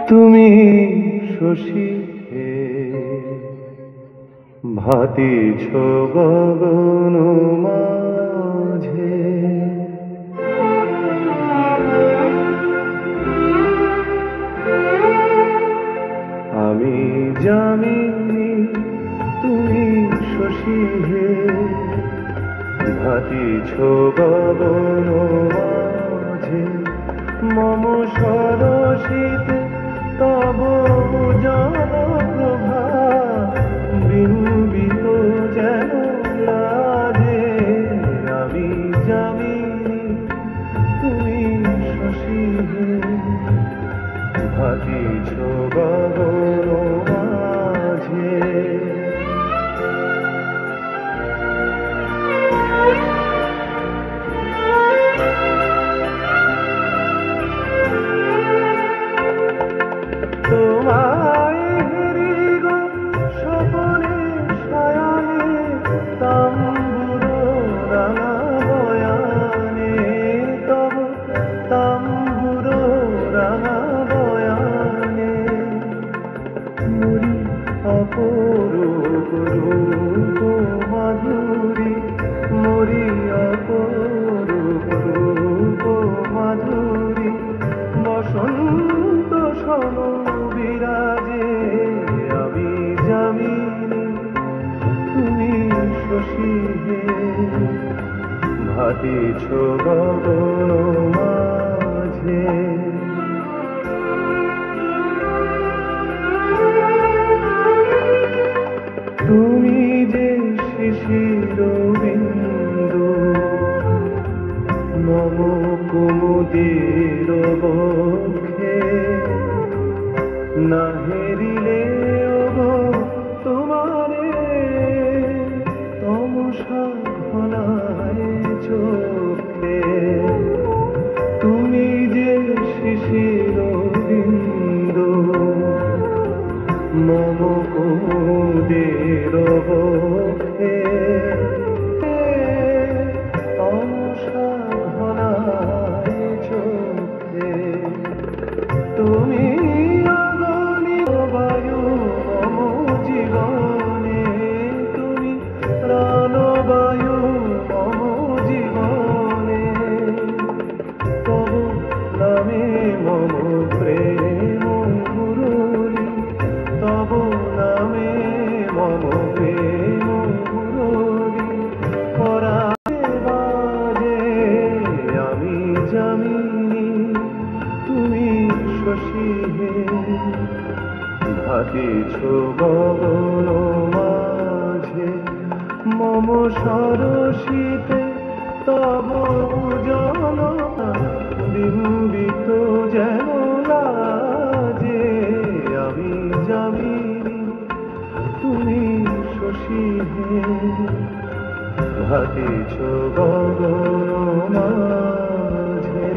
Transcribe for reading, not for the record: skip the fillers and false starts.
তুমি শশী হে ভাতিছ গগন মাঝে, আমি যামিনী তুমি শশী হে ভাতিছ গগন মাঝে, মম সরসিতে তব উজান প্রভা বিম্বিত যেন লাজে, আমি যামিনী তুমি শশী হে ভাতিছ গগন মাঝে। তোমায় হেরিগ স্বপনে শয়নে তাম্বুর রাঙা বয়ানে, তব তাম্বুর রাঙা বয়ানে মরি অপরূপ রূপ মাধুরী, মরি অপরূপ রূপ মাধুরী বসন্ত সম বিরাজে, আমি যামিনী তুমি শশী হে ভাতিছ গগন মাঝে। তুমি যে শিশির বিন্দু নব কুমুদের বক্ষে, না হেরিলে তোমারে তমসা ঘনায় চোখে, তুমি যে শিশির বিন্দু মম কুমুদের বক্ষে, তমসা ঘনায় চোখে, তুমি অগণিত বায়ু মম জীবনে, তুমি প্রাণবায়ু মম জীবনে, তব নামে মম প্রেম মুরলী, তব নামে মম প্রেম মুরলী পরাগে বাজে, আমি যামিনী তুমি শশী হে ভাতিছ গগন মাঝে, মম সরসিতে তব উজান বিম্বিত যেন লাজে, আমি যামিনী তুমি শশী হে ভাতিছ গগন মাঝে।